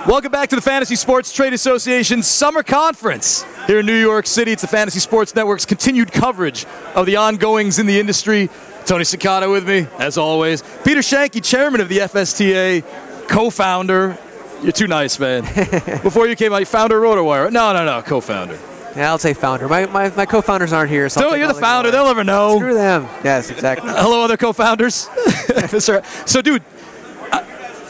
Welcome back to the Fantasy Sports Trade Association Summer Conference here in New York City. It's the Fantasy Sports Network's continued coverage of the ongoings in the industry. Tony Cicada with me, as always. Peter Schoenke, chairman of the FSTA, co-founder. You're too nice, man. Before you came out, founder of RotoWire. No, co-founder. Yeah, I'll say founder. My co-founders aren't here. So you're the founder. They'll never know. Screw them. Yes, exactly. Hello, other co-founders. So, dude,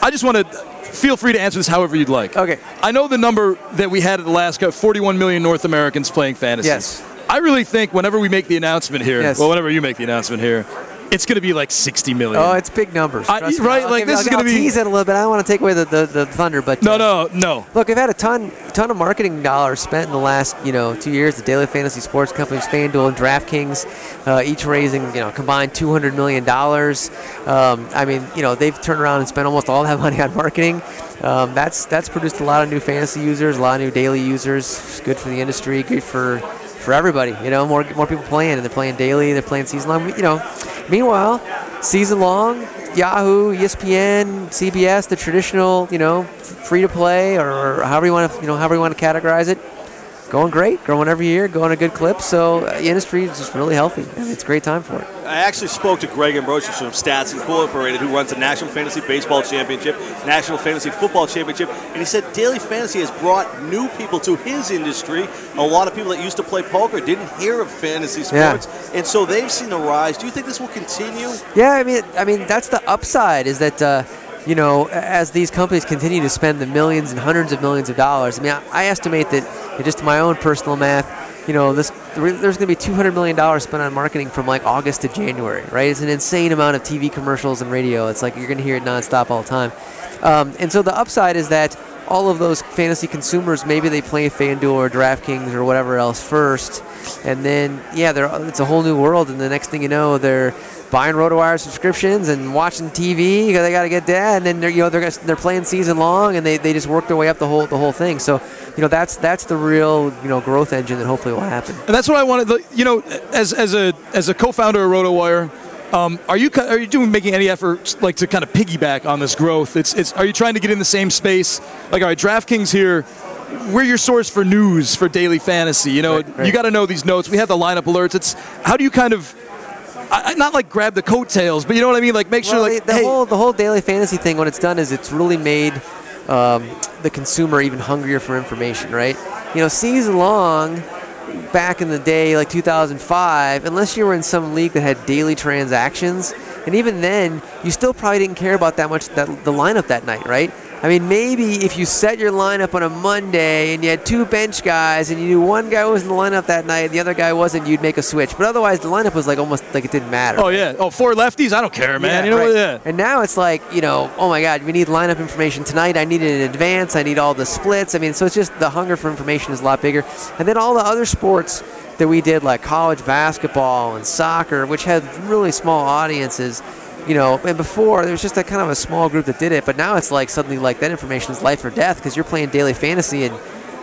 I just want to feel free to answer this however you'd like. Okay. I know the number that we had at the last cut, 41 million North Americans playing fantasy. Yes. I really think whenever we make the announcement here, yes. well, whenever you make the announcement here, it's going to be like 60 million. Oh, it's big numbers. Right? Like this is going to be. I'll tease it a little bit. I don't want to take away the thunder, but no. Look, we've had a ton of marketing dollars spent in the last 2 years. The daily fantasy sports companies, FanDuel and DraftKings, each raising combined $200 million. I mean, they've turned around and spent almost all that money on marketing. That's produced a lot of new fantasy users, a lot of new daily users. It's good for the industry, good for everybody. More people playing, and they're playing daily, they're playing season long. Meanwhile, season long, Yahoo, ESPN, CBS, the traditional, free to play or however you want to, categorize it, going great, growing every year, going a good clip. So the industry is just really healthy, and it's a great time for it. I actually spoke to Greg Ambrosius from Stats Incorporated, who runs the National Fantasy Baseball Championship, National Fantasy Football Championship, and he said daily fantasy has brought new people to his industry. A lot of people that used to play poker didn't hear of fantasy sports, and so they've seen a rise. Do you think this will continue? Yeah, I mean that's the upside, is that as these companies continue to spend the millions and hundreds of millions of dollars. I mean, I estimate that just my own personal math, there's going to be $200 million spent on marketing from like August to January, right? It's an insane amount of TV commercials and radio. It's like you're going to hear it nonstop all the time. And so the upside is that all of those fantasy consumers, maybe they play FanDuel or DraftKings or whatever else first, and then it's a whole new world. And the next thing you know, they're buying RotoWire subscriptions and watching TV because they got to get that, and then they're playing season long, and they just work their way up the whole thing. So that's the real growth engine that hopefully will happen. And that's what I wanted. As a co-founder of RotoWire, are you making any efforts to kind of piggyback on this growth? Are you trying to get in the same space? Like, all right, DraftKings here, we're your source for news for daily fantasy. Right. You got to know these notes. We have the lineup alerts. How do you kind of not like grab the coattails, but you know what I mean? Like make sure the whole daily fantasy thing, what it's done is it's really made the consumer even hungrier for information, right? Season long, back in the day, like 2005, unless you were in some league that had daily transactions, and even then, you still probably didn't care about that much the lineup that night, right? I mean, maybe if you set your lineup on a Monday and you had two bench guys and you knew one guy was in the lineup that night and the other guy wasn't, you'd make a switch. But otherwise, the lineup was like almost like it didn't matter. Oh, yeah. Oh, four lefties? I don't care, man. Yeah, And now it's like, oh, my God, we need lineup information tonight. I need it in advance. I need all the splits. I mean, so it's just the hunger for information is a lot bigger. And then all the other sports that we did, like college basketball and soccer, which had really small audiences, and before there was just a kind of a small group that did it, but now it's like suddenly like that information is life or death because you're playing daily fantasy and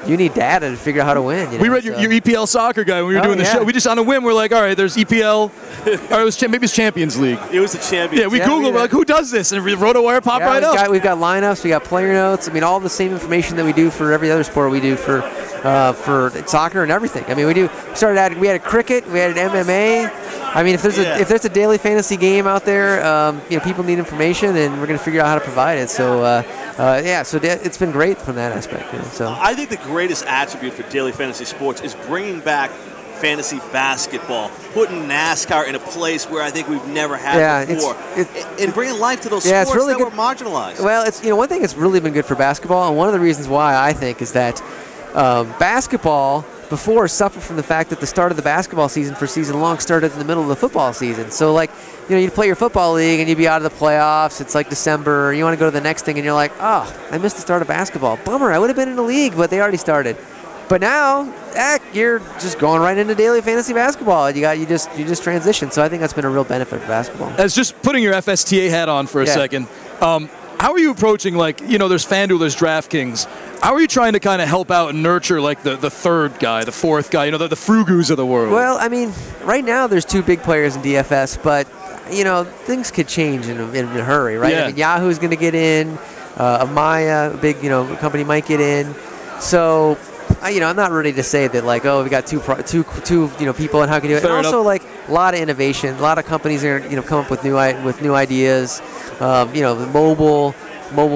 you need data to figure out how to win. We read your EPL soccer guy when we were doing the show. We just on a whim, we're like, all right, there's EPL, or maybe it's Champions League. It was the Champions. Yeah, we Googled, we're like, who does this? And RotoWire popped right up. We've got lineups, we got player notes. I mean, all the same information that we do for every other sport we do for soccer and everything. I mean, we had a cricket, we had an MMA. I mean, if there's a daily fantasy game out there, people need information, and we're going to figure out how to provide it. So so it's been great from that aspect. So I think the greatest attribute for daily fantasy sports is bringing back fantasy basketball, putting NASCAR in a place where I think we've never had before, and bringing life to those sports that were marginalized. Well, it's one thing that's really been good for basketball, and one of the reasons why I think is that basketball before suffered from the fact that the start of the basketball season for season long started in the middle of the football season. So like, you'd play your football league and you'd be out of the playoffs. It's like December. You want to go to the next thing and you're like, oh, I missed the start of basketball. Bummer. I would have been in the league, but they already started. But now, you're just going right into daily fantasy basketball. You just transition. So I think that's been a real benefit for basketball. As just putting your FSTA hat on for a second. How are you approaching, there's FanDuel, there's DraftKings. How are you trying to kind of help out and nurture, the third guy, the fourth guy, the Frugus of the world? Well, I mean, right now there's two big players in DFS, but, things could change in a hurry, right? Yeah. I mean, Yahoo's going to get in. of my big company might get in. So. I'm not ready to say that like, oh, we got two people and how can you do it. Fair and also enough. like a lot of innovation, a lot of companies are come up with new ideas, mobile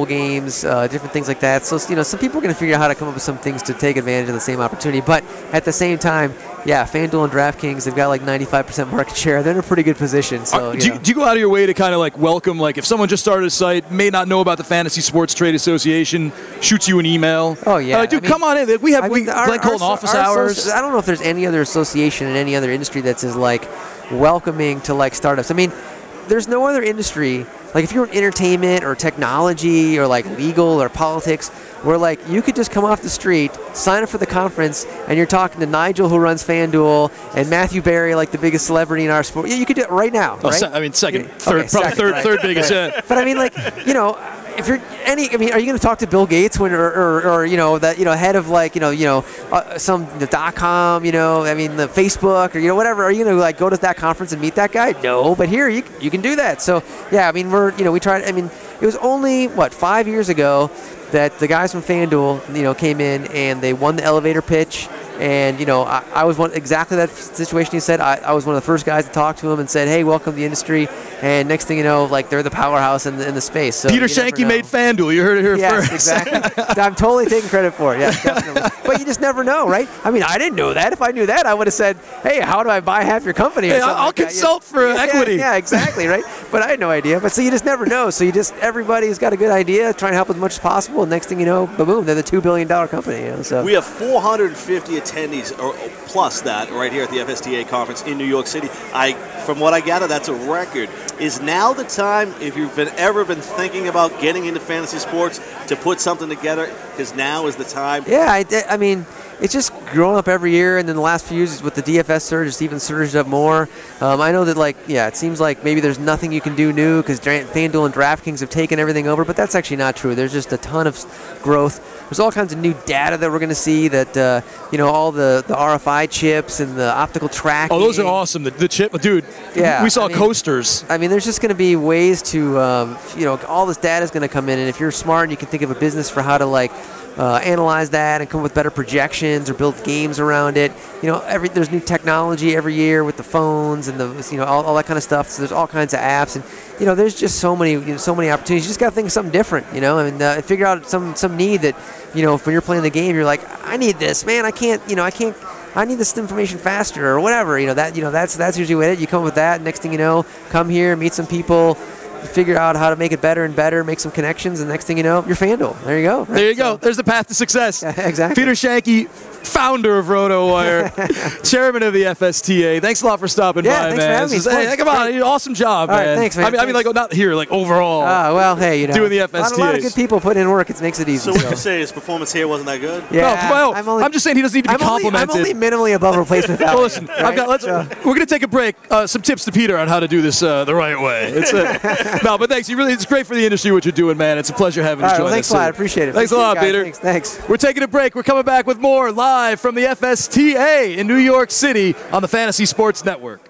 games, different things like that. So some people are going to figure out how to come up with some things to take advantage of the same opportunity. But at the same time, yeah, FanDuel and DraftKings, they've got like 95% market share. They're in a pretty good position. So do you go out of your way to kind of like welcome, like if someone just started a site, may not know about the Fantasy Sports Trade Association, shoots you an email? Oh yeah, dude, come on in. We have Glenn Colton office hours. I don't know if there's any other association in any other industry that's as like welcoming to like startups. I mean, there's no other industry. Like if you're in entertainment or technology or like legal or politics, where like you could just come off the street, sign up for the conference, and you're talking to Nigel who runs FanDuel and Matthew Berry, like the biggest celebrity in our sport. Yeah, you could do it right now. Oh, right? Second, third, okay, probably second, third biggest. Yeah. But I mean, like if you're are you going to talk to Bill Gates when or head of like some .com, I mean the Facebook or whatever? Are you going to like go to that conference and meet that guy? No, but here you can do that. So yeah, I mean we tried. I mean it was only 5 years ago that the guys from FanDuel came in and they won the elevator pitch. And I was exactly that situation you said. I was one of the first guys to talk to him and said, "Hey, welcome to the industry." And next thing you know, like they're the powerhouse in the space. So Peter Schoenke made FanDuel. You heard it here first. Yes, exactly. I'm totally taking credit for it. Yeah, definitely. But you just never know, right? I mean, I didn't know that. If I knew that, I would have said, "Hey, how do I buy half your company?" Hey, I'll consult for equity. Yeah, exactly, right. But I had no idea. But so you just never know. So everybody's got a good idea, try and help as much as possible. And next thing you know, boom, they're the $2 billion company. So we have 450 attendees. Or plus that right here at the FSTA conference in New York City. From what I gather, that's a record. Is now the time, if you've ever been thinking about getting into fantasy sports, to put something together? Because now is the time. Yeah, I mean, it's just growing up every year, and then the last few years with the DFS surge, it's even surged up more. I know that, it seems like maybe there's nothing you can do new because FanDuel and DraftKings have taken everything over, but that's actually not true. There's just a ton of growth. There's all kinds of new data that we're going to see that, all the RFI chips and the optical tracking. Oh, those are awesome. The chip, dude, yeah, we saw coasters. I mean, there's just going to be ways to, all this data is going to come in, and if you're smart and you can think of a business for how to, analyze that and come up with better projections or build games around it. There's new technology every year with the phones and the all that kind of stuff. So there's all kinds of apps and there's just so many opportunities. You just got to think of something different, and figure out some need that when you're playing the game, you're like, I need this, man. I need this information faster or whatever. That's usually what it. You come up with that. Next thing you know, come here, meet some people. Figure out how to make it better and better, make some connections, and next thing you know, you're FanDuel. There you go. Right? There you go. There's the path to success. Yeah, exactly. Peter Schoenke, founder of RotoWire, chairman of the FSTA. Thanks a lot for stopping by, man. Man. Thanks for having me. Hey, come on, awesome job, all man. Right, thanks, man. I mean, not here, overall. Well, hey, doing the FSTA. A lot of good people put in work. It makes it easy. So what you say, his performance here wasn't that good? Yeah, I'm just saying he doesn't need to be complimented. I'm only minimally above replacement value. Well, listen, right? we're going to take a break. Some tips to Peter on how to do this the right way. But thanks. It's great for the industry what you're doing, man. It's a pleasure having you join us. Thanks a lot. I appreciate it. Thanks a lot, Peter. Thanks. We're taking a break. We're coming back with more live from the FSTA in New York City on the Fantasy Sports Network.